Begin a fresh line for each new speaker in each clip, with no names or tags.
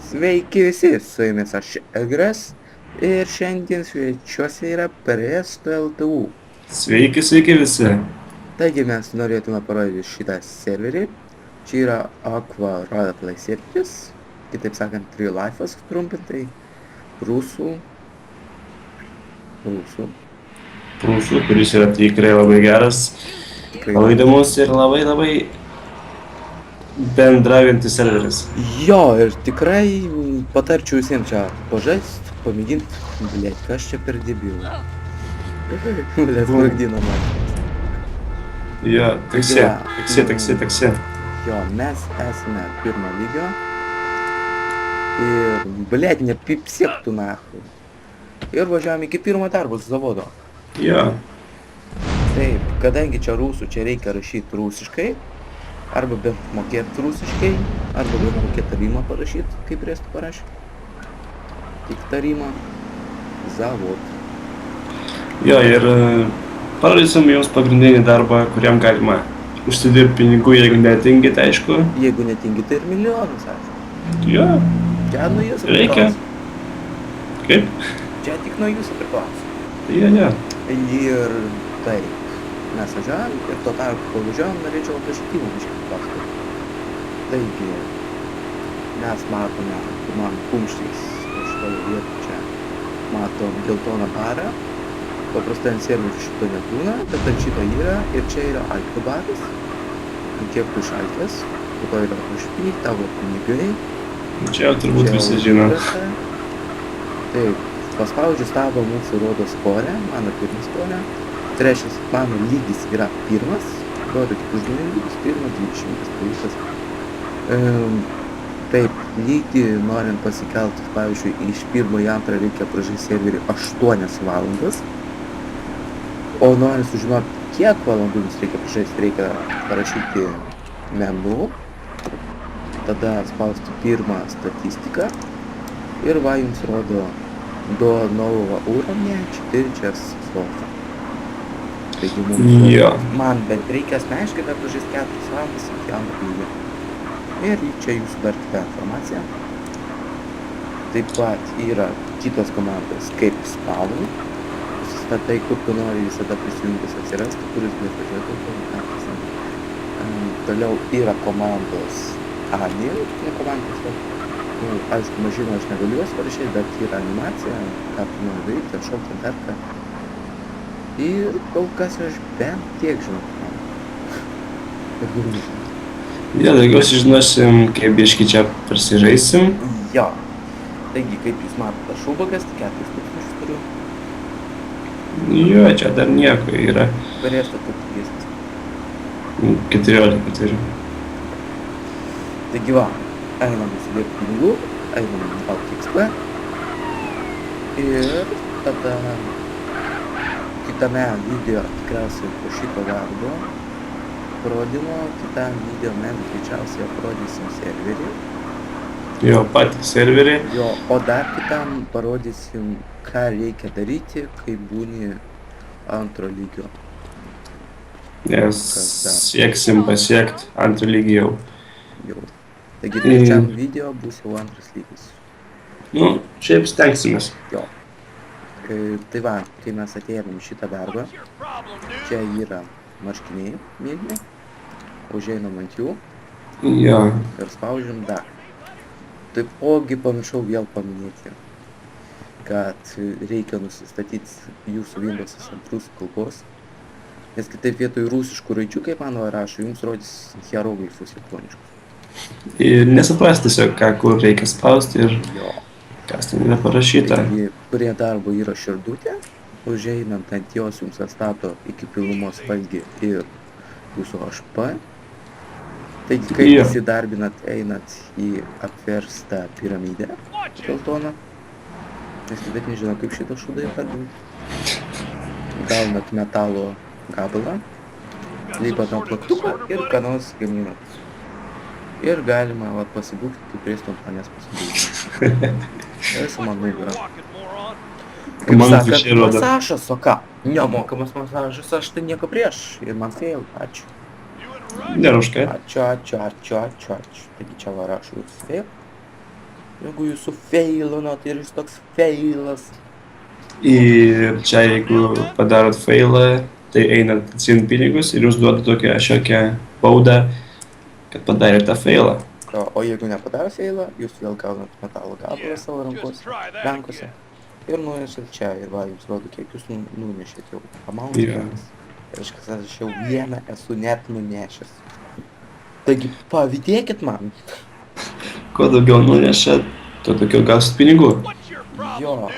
Sveiki visi, su jumis aš Egras ir šiandien svečiuose yra Presto LTU.
Sveiki visi.
Taigi mes norėtume parodyti šitą serverį. Čia yra Aqua Roleplay serveris, kitaip sakant, Real Life'as trumpintai, rusų,
Prūsų, kuris yra tikrai labai geras,
tikrai
labai įdomus ir labai bendraujantis serveris.
Jo, ir tikrai patarčiau visiems čia pažaist, pamėgint, blėt, kas čia per debilą. Blėt, sprogdino man.
Jo, taksi.
Jo, mes esame pirmo lygio. Ir, blėt, nepipsėk tu nachui. Ir važiavam iki pirmo darbo zavodo.
Jo,
Taip, kadangi čia rusų, čia reikia rašyti rusiškai. Arba bent mokėti rusiškai, arba bent mokėti tarimą parašyti, kaip Presto parašė. Tik tarimą. Zavod.
jo ir parodysim jums pagrindinį darbą, kuriam galima užsidirbti pinigų, jeigu netingit, aišku.
Jeigu netingi, tai ir milijonus, aišku.
Jo,
Čia nuo jūsų
reikia.
priklauso.
Kaip?
Čia tik nuo jūsų priklauso.
Jo.
Ir taip, mes važiavam ir tuo tarpu, kol važiavam, norėčiau aprašytimą biškį papasakoti. Taigi, mes matome, kur man kumščiais šitoje vietoje čia matom geltoną barą. Paprastai ant serverių šito nebūna, bet ant šito yra ir čia yra alkių baras. Ant kiek tu išalkęs, po to yra užpy, tavo pinigai.
Čia jau turbūt
Čia
visi
jau
žino.
įprasta. Taip, paspaudžiu stabą mūsų rodo skorę, mano pirmas skorė. Tai reiškia, mano lygis yra pirmas, rodo kitų žmonių lygis, pirmas, 20 pavyzdys. Taip, lygį norint pasikelti, pavyzdžiui, iš pirmo į antrą reikia pražaisti serverį 8 valandas. O norint sužinoti, kiek valandų jums reikia pražaisti, reikia parašyti menu. Tada spausti pirmą statistiką. Ir va jums rodo до нового уровня 4 часа. Taigi
Jo.
man bent reikia asmeniškai dar pražaisti 4 valandas iki antro lygio. Ir čia jūsų dar kita informacija. Taip pat yra kitos komandos kaip spawn. Susistatai, kur tu nori visada prisijungęs atsirasti, kuris gali važiuoti. Toliau yra komandos Anil, komandos. Aišku, mažino aš negaliu juos parašyti, bet yra animacija, ką tu nori daryti, ar šokti dar ką. Ir kol kas aš bent tiek žinau.
Jo, daugiau sužinosim, kaip biškį čia prasižaisim.
Jo. Taigi, kaip jūs matote, aš ubagas, 4000 turiu.
Jo, čia dar nieko yra.
Presto kaip pigesnis.
14 turiu.
Taigi va, einam įsidėti pinigų, einam gauti XP. Ir tada kitame video tikriausiai po šito darbo parodymo, kitam video mes greičiausiai aprodysim serverį.
Jo, patį serverį.
Jo, o dar kitam parodysim, ką reikia daryti, kai būni antro lygio.
Nes sieksim pasiekti antrą lygį jau.
Jau. Taigi trečiam video bus jau antras lygis.
Nu, šiaip stengsimės.
Jo. Tai va, kai mes atėjom į šitą darbą, čia yra marškiniai mėlyni, užeinam ant jų
Jo.
ir spaudžiam dar. Taipogi pamiršau vėl paminėti, kad reikia nusistatyti jūsų Windows'as ant rusų kalbos, nes kitaip vietoj rusiškų raidžių, kaip man rašo, jums rodys hieroglifus japoniškus.
Ir nesupras tiesiog, ką kur reikia spausti ir
Jo.
kas ten yra parašyta.
Taigi, prie darbo yra širdutė, užeinant ant jos jums atstato iki pilnumos valgį ir jūsų HP. Taigi, kai
Jo.
įsidarbinat, einat į apverstą piramidę geltoną. Nes bet nežinau, kaip šitą šūdą įvardinti. Gaunat metalo gabalą, lipat ant plaktuko ir ką nors gaminat. Ir galima va, pasibūkti, kaip Presto manęs pasibūkti. Esu man nugarą. Kaip
Man
sakant,
atvirkščiai rodo.
masažas, o ką? Nemokamas masažas, aš tai nieko prieš. Ir man fail, ačiū.
Nėra už ką.
Ačiū. Taigi čia va rašau fail. Jeigu jūs sufeilinot ir jūs toks feilas.
Ir čia jeigu padarot failą, tai einat atsiimti pinigus ir jūs duodat tokią šiokią baudą, kad padarėte tą failą.
O jeigu nepadaro feilą, jūs vėl gaunat metalo gabalą savo rankose ir nunešat čia ir va, jums rodo, kiek jūs nunešėt jau. Amount vienas. Reiškia, aš jau vieną esu net nunešęs. Taigi, pavydėkit man.
Kuo daugiau nunešat, tuo daugiau gausit pinigų.
Jo.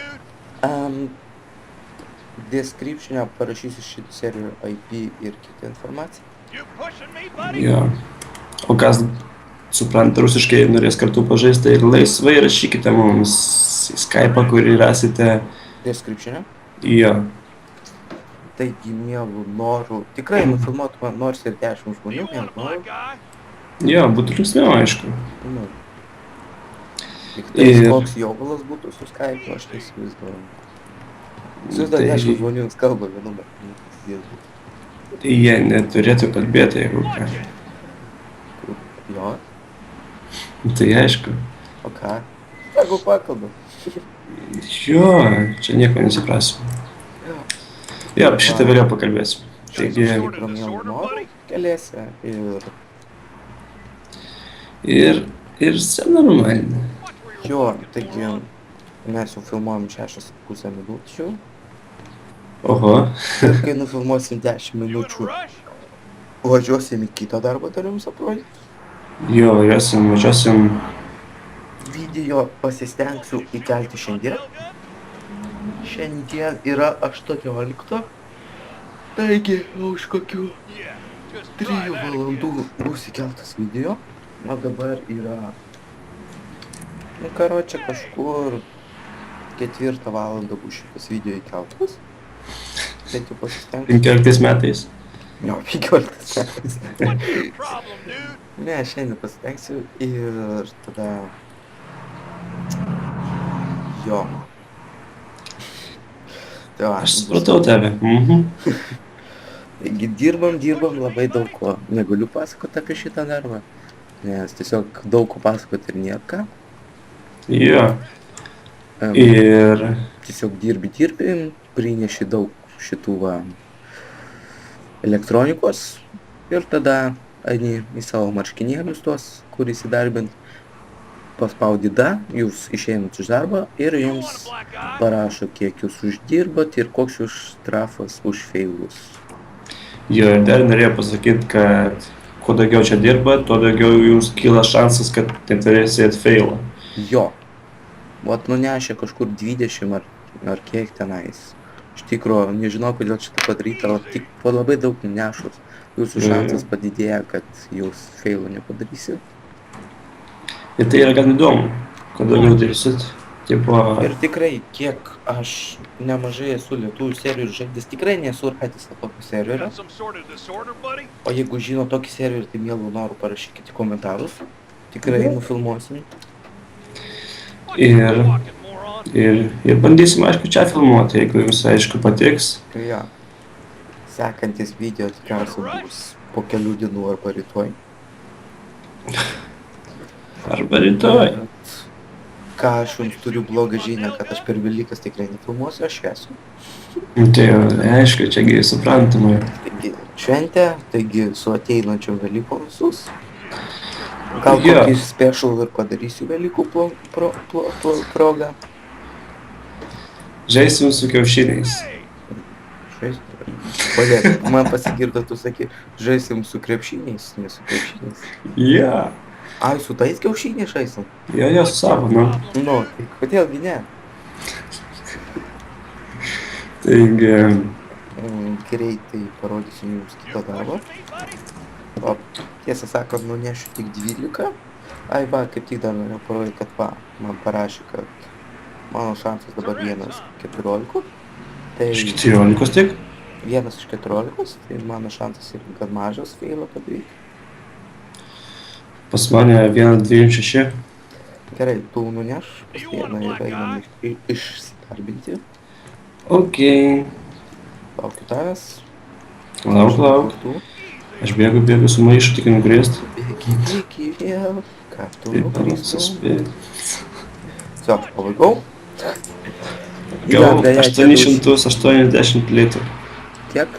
Description'e parašysiu šitų serijų IP ir kitą informaciją.
Jo. O kas supranta rusiškai ir norės kartu pažaisti, tai laisvai rašykite mums į Skype'ą, kurį rasite.
Description'e.
Jo.
Taigi, mielų norų, tikrai nufilmuotų man nors ir 10 žmonių, mielų norų.
Jo, būtų linksmiau, aišku.
Nu. Tik tais koks jovalas būtų su Skype'u, aš tai įsivaizduoju. Įsivaizduoju, 10 žmonių jums kalba vienu metu.
Tai jie neturėtų kalbėti, jeigu ką.
Jo,
Tai aišku.
o ką? Jeigu pakalba.
Jo, čia nieko nesiprasiu. Jo, apie šitą vėliau pakalbėsim. Taigi,
Tikro mielų norų keliese
ir scena normalinė.
Jo, taigi mes jau filmuojam 6,5 minučių.
Oho.
Ir kai nufilmuosim 10 minučių, važiuosim į kitą darbą, dar jums aprodyti.
Jo, važiuosim.
Video pasistengsiu įkelti šiandien. Šiandien yra 18. Taigi, už kokių 3 valandų bus įkeltas video. O dabar yra, karočią kažkur 4 valandą bus šitas video įkeltas. Bet jau pasistengsiu.
15 metais.
Jo, 15 metais. Ne, šiandien pasitengsiu ir tada... Jo. Tai va,
Aš supratau tave.
Taigi dirbam labai daug ko. Negaliu pasakoti apie šitą darbą, nes tiesiog daug ko pasakoti ir nėra ką.
Jo. Ir...
Tiesiog dirbi, prineši daug šitų va elektronikos ir tada eini į savo marškinėlius tuos, kur įsidarbint, paspaudi da, jūs išeinat iš darbo ir jums parašo, kiek jūs uždirbat ir koks jūs štrafas už feilus.
Jo, ir dar norėjau pasakyti, kad kuo daugiau čia dirba, tuo daugiau jums kyla šansas, kad neturėsit failą.
Jo. Vat nunešė kažkur 20 ar kiek tenais. Iš tikro, nežinau, kodėl šitą padaryta, o tik po labai daug nunešus. Jūsų šansas padidėja, kad jūs feilų nepadarysit.
Ir tai yra gan įdomu, kuo daugiau darysit. Tipo...
Ir tikrai, kiek aš nemažai esu lietuvių serijų žaidęs, tikrai nesu radęs tokio serverio. O jeigu žino tokį serverį, tai mielų norų parašykite komentarus. Tikrai nufilmuosim.
Ir bandysim, aišku, čia filmuoti, jeigu jums, aišku, patiks.
Jo. Sekantis video tikriausiai bus po kelių dienų arba rytoj.
Arba rytoj.
Ką aš jums turiu blogą žinią, kad aš per Velykas tikrai nefilmuosiu, aš šviesiu.
Tai jau, aišku, čiagi suprantama.
Taigi šventė, taigi su ateinančiom Velykom visus. Gal kokį special ir padarysiu Velykų progą.
Žaisim su kiaušiniais.
Kodėl, man pasigirdo, tu sakai, žaisim su krepšiniais, ne su krepšiniais.
Ja.
Ai, su tais kiaušiniais žaisim?
Jo, su savo, nu.
Nu, tai kodėlgi ne?
Taigi...
Greitai parodysiu jums kitą darbą. O, tiesą sakant, nunešiu tik 12. Ai, va, kaip tik dar norėjau parodyti, kad va, man parašė, kad mano šansas dabar 1/14. Tai...
Iš 14 tik?
1/14, tai mano šansas yra gan mažas feilą padaryti.
Pas mane 1/26.
Gerai, tu nuneš, pas vieną ir einam išsidarbinti.
Okei.
Laukiu tavęs.
Lauk. Aš bėgu su maišu, tik nukrėst.
Bėgi vėl, ką tu nukrėstu. Все, palaikau.
Gavau
beje, čia
880 litų.
Kiek?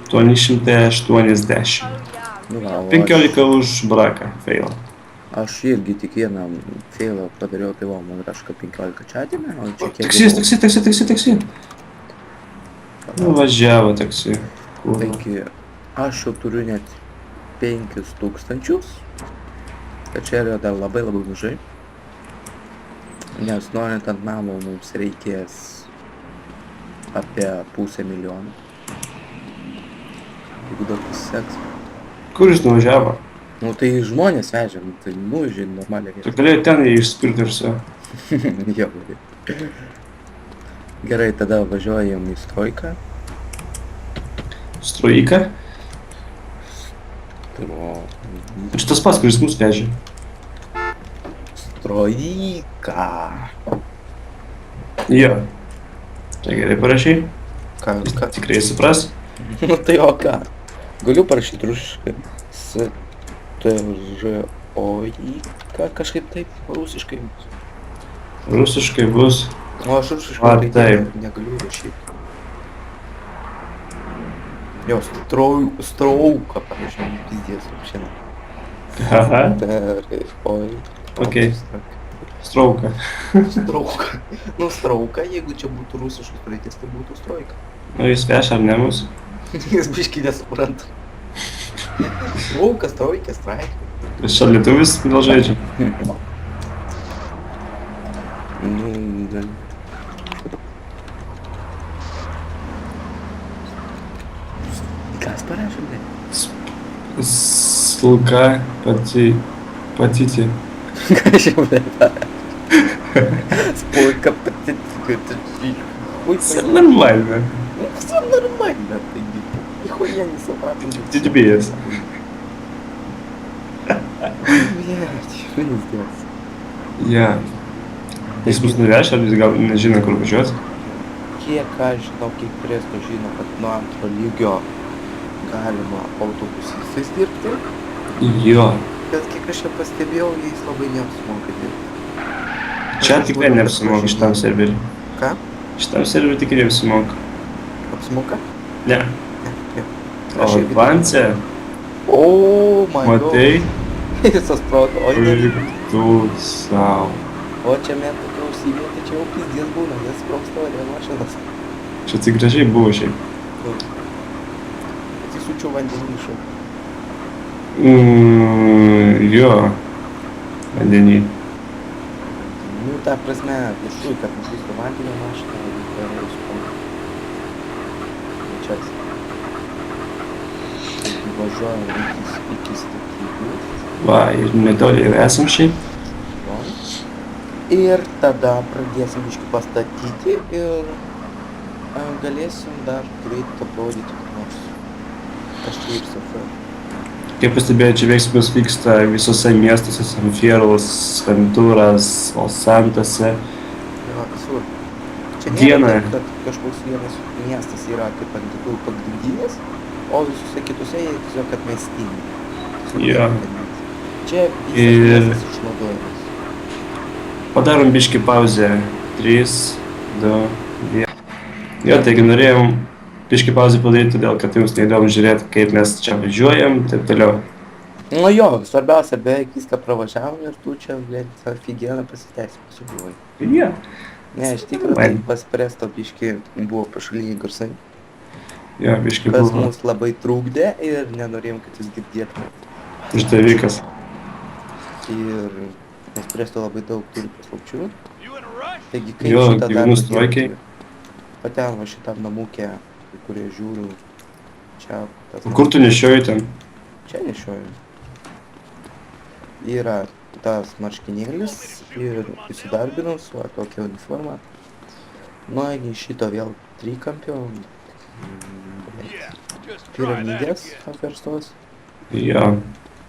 880.
Nu, va, o
15 už braką, failą.
Aš irgi tik vieną feilą padariau, tai va, man raška 15 čia atėmė, o čia kiek
Taksi. Nuvažiavo taksi. Kur?
Taigi, aš jau turiu net 5000, kad čia yra dar labai mažai. Nes norint ant namo mums reikės apie 500 000. Jeigu daug pasiseks.
Kur jis nuvažiavo?
Nu tai žmonės vežė, nu tai nuvežė normalią
Tu
vietą.
galėjai ten jį išspirti ir su.
Jo, gerai, tada važiuojam į Stroiką.
Strojika?
Tai o...
Čia tas pats, kuris mus vežė.
Stroika.
Jo. Čia gerai parašai.
Ką?
Tikrai supras.
Nu tai o ką? Galiu parašyti rusiškai. Ką kažkaip taip rusiškai.
Rusiškai bus.
O aš rusiškai
A,
tai
taip.
negaliu rašyti. Jo, strauka, pavyzdžiui, pizdės šiandien.
Aha.
Oi.
Okei. Strauka.
Strauka. Nu, strauka, jeigu čia būtų rusiškas praeitis, tai būtų stroika.
Nu jis veža ar ne mus?
Jis biškį nesupranta. Strauka, stroika, straika.
Kas čia lietuvis gal žaidžia?
Nu, gal... Kas parašė, blė?
Slka patyti.
Ką čia, blė? Spolka patiti.
Все нормально.
Ну, все нормально, ты нихуя не собрал.
Дебилец.
Блядь, что не сделать?
Я. Jis mus nuveš, ar jis gal nežino, kur važiuot?
Kiek aš žinau, kiek Presto žino, kad nuo antro lygio galima autobusistais dirbti,
Jo.
bet kiek aš čia pastebėjau, jais labai neapsimoka dirbti.
Čia tikrai neapsimoka šitam serveriui.
Ką?
Šitam serveriui tikrai neapsimoka.
Apsimoka?
Ne.
Ne.
O Advance,
Oh my god.
matai,
Visas proto, oi ne.
kaip tu sau.
O čia met tokia užsivė, tai čia jau pizdės būna, nes sprogsta varė mašinas.
Čia tik gražiai buvo šiaip.
Atsisučiau vandenį išau.
Jo. Vandenį.
Nu, ta prasme, viršui, kad nukristų vandenio mašiną, tai yra suprantu. Čia. Taigi važiuojam iki statybų.
Va, ir netoli jau esam šiaip.
Ir tada pradėsim biškį pastatyti ir galėsim dar greit parodyti kur nors. Kas čia ir sofra.
Kaip pastebėjau, čia veiksmas vyksta visose miestuose, Sanfieros, Ventūras, Osantose.
Jo, visur. Čia
Dieną.
nėra taip, kad kažkoks vienas miestas yra kaip ant tikrų pagrindinis, o visose kitose jie tiesiog atmestiniai.
Jo.
Čia visas
Ir-
miestas išnaudojamas.
Padarom biškį pauzę. 3, 2, 1. Jo, taigi norėjom biškį pauzę padaryti, todėl kad jums neįdomu žiūrėti, kaip mes čia važiuojam, taip toliau.
Nu jo, svarbiausia, beveik viską pravažiavom ir tu čia, blėt, aфиgeną pasiteisinimas buvai.
Jo.
Ne, iš tikrųjų,
Man.
tai pas Presto biškį buvo pašaliniai garsai,
Jo, biškį
kas
buvo
mums labai trukdė ir nenorėjom, kad jūs girdėtumėt.
išdavikas.
Ir nes Presto labai daug turi paslapčių. Taigi, kaip
Jo,
šitą
gyvenu
darbą
Stroikėj.
dirbti? O ten va šitam namukė, į kurį žiūriu, čia tas
O kur tu nešioji ten?
Čia nešioju. Yra tas marškinėlis ir įsidarbinau su tokia uniforma. Nu, į šito vėl trikampio, piramidės apverstos
Jo.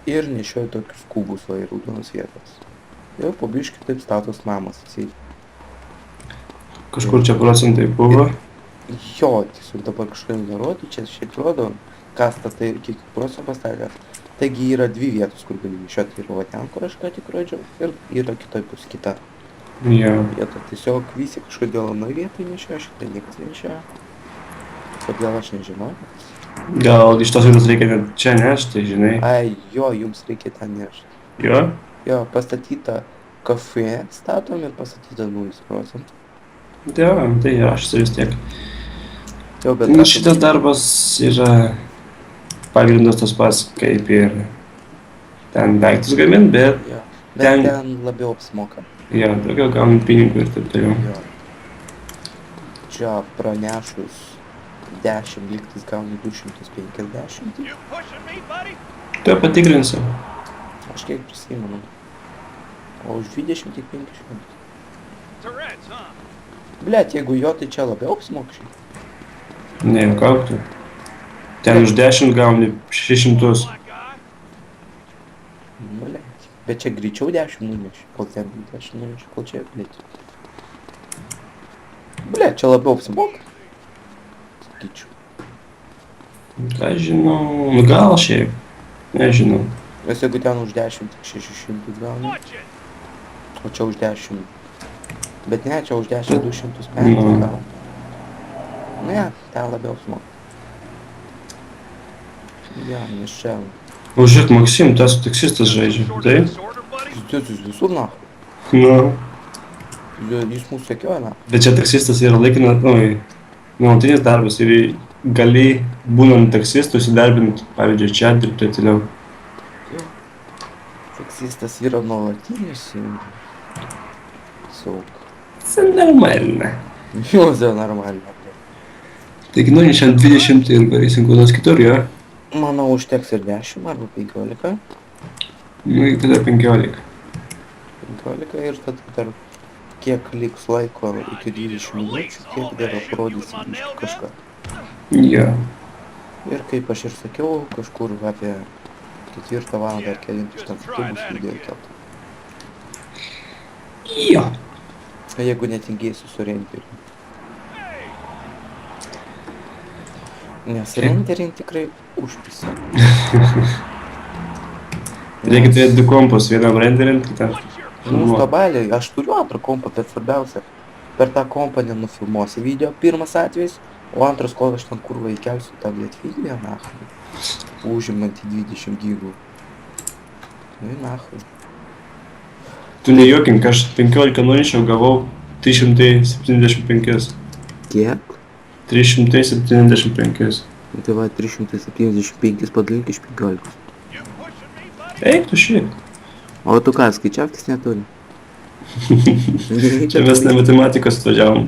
ir nešioju tokius kubus va į raudonas vietas. Jau po biškį taip status namas. Jisai
Kažkur čia procentai buvo.
jo, tiesiog dabar kažką nerodo, čia šiaip rodo, kas tas tai kiek procentų pastatęs. Taigi yra dvi vietos, kur gali nešioti. Yra va ten, kur aš ką tik rodžiau, ir yra kitoj pusė kita.
Jo.
Vietą tiesiog visi kažkodėl anoje vietoje nešėjo, šitą niekas nešėjo. Kodėl aš nežinau.
Gal iš tos vietos reikia net čia nešti, žinai.
Ai, jo, jums reikia ten nešti.
Jo?
Jo, pastatyta kafė statom ir pastatyta 0%.
Jo, tai aš vis tiek.
Jo, bet
Nu, šitas darbas yra pagrindas tas pats, kaip ir ten daiktus gamint, bet
Jo,
ten-
bet ten labiau apsimoka.
jo, daugiau gauni pinigų ir taip toliau.
Jo. Čia pranešus 10 lygtis gauni 250.
You pushing me, buddy?
Tuo patikrinsiu.
Aš kiek prisimenu. O už 20 tik 500.
Tourette's, huh?
Blet, jeigu jo, tai čia labiau apsimoka šiaip.
Ne, kaip tu. Ten už 10 gauni 600.
Black guy?
Blet. Bet čia greičiau 10 nuneši. Kol ten 10 nuneši, kol čia, blet. Blet, čia labiau apsimoka. Sakyčiau.
Ką žinau, nu gal šiaip. Nežinau.
Nes jeigu ten už 10, tik 600 gauni.
Watch it.
O čia už 10. Bet ne, čia už 10 205
Nu.
gauni. Ne, ten labiau apsimoka. Ja, nes čia.
O žiūrėk, Maksim, tas taksistas žaidžia.
Short
Taip?
disorder, buddy?
Jūs visur nahu.
Nu.
Jūs mūsų sekioja nahu.
Bet čia taksistas yra laikinas, nu, nuolatinis darbas ir gali, būnant taksistu, įsidarbinti, pavyzdžiui, čia dirbti toliau.
Taksistas yra nuolatinis. Sauk.
Tai normalna.
Jo, tai normaliai.
Taigi, nu, šiandien 20 ir varysim kur nors kitur, jo?
Manau, užteks ir 10 arba 15.
Nu, ir tada 15.
15 ir tada dar kiek liks laiko iki 20 minučių, tiek dar parodysim biškį kažką.
Jo.
Ir kaip aš ir sakiau, kažkur apie 4 valandą ar kelintus ten bus video kelt.
Jo.
Jeigu netingėsiu su renderiu. Nes renderint tikrai užpisa.
Reikia turėti du kompus, vienam renderint, kitam.
Nu, stabaliai, aš turiu antrą kompą, bet svarbiausia, per tą kompą nenufilmuosi video, pirmas atvejis, o antras, kol aš ten kurva įkelsiu tą blėt video, nachai, užimantį 20 gigų. Nu, nachai.
Tu nejokink, aš 15 nunešiau, gavau 375.
Kiek?
375.
Nu, tai va, 375 padalink iš 15.
You pushing me, buddy?
Eik tu šiaip.
O tu ką, skaičiavkis neturi?
Čia mes ne matematikos atvažiavom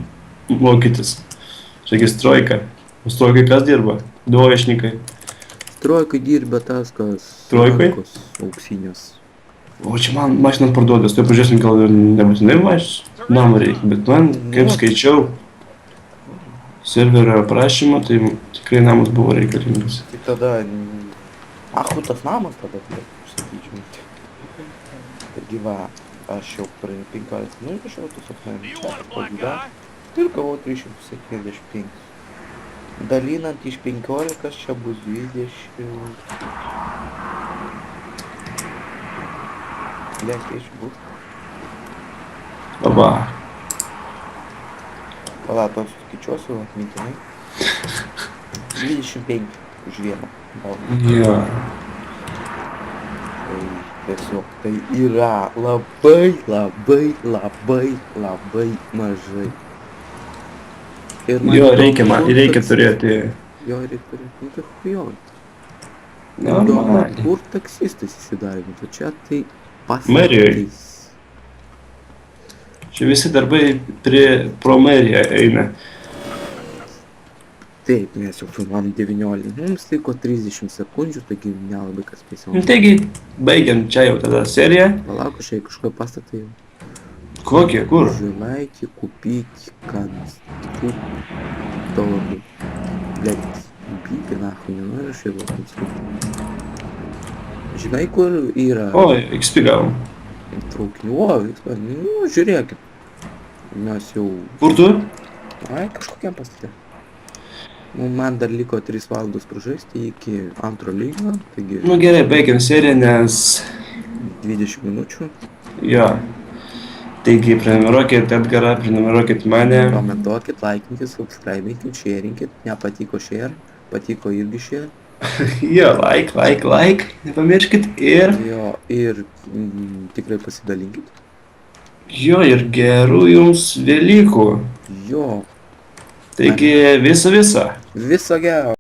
mokytis. Čia strojka. O strojkai kas dirba? Dvoješnikai.
Trojkai dirbė tas, kas...
Trojkai?
rankos Auksinės.
O čia man mašinas parduodas, tai pažiūrėsim, gal ir nebūtinai mašinas namą reikia, bet man, kaip skaičiau serverio aprašymą, tai tikrai namas buvo reikalingas.
Tai tada... Achu tas namas tada, sakyčiau. Taigi va, aš jau per 15 minučių šau, tiesiog
Do you want a
man
black
čia
guy?
ir gavau 375. Dalinant iš 15 čia bus 20... Blet, kiek čia bus?
Aba.
Pala, to suskaičiuosiu atmintinai. 25 už vieną.
Jo.
Tai tiesiog tai yra labai, labai, labai, labai mažai. Ir
Jo, reikia turėti.
Jo, reikia turėti, nu tai huijoj.
Normaliai.
Kur taksistas įsidarbintų? Čia tai
Marijoj.
pastatais.
Čia visi darbai pro meriją eina.
Taip, mes jau filmavom 19. Mums liko 30 sekundžių, taigi nelabai kas
Nu,
spėsim.
taigi, baigiant čia jau tada seriją.
Palauk, aš jai kažkoje pastatai jau.
Kokie, kur?
Желаете купить конструктор? Блядь, купите нахуй, не можешь его конструктор? Žinai, kur yra
O, XP gavom.
traukinių? O, nu, žiūrėkit. Mes jau...
Kur tu?
Ai, kažkokiam pastate. Nu, man dar liko 3 valandos pražaisti iki antro lygio, taigi
Nu gerai, baigiam seriją, nes...
20 minučių.
Jo. Taigi, prenumeruokit Edgarą, prenumeruokit mane.
Komentuokit, laikinkit, subscribinkit, shareinkit. Nepatiko share, patiko irgi share.
Jo, like, nepamirškit ir...
Jo, ir tikrai pasidalinkit.
Jo, ir gerų jums Velykų.
Jo,
Taigi, viso.
viso gero.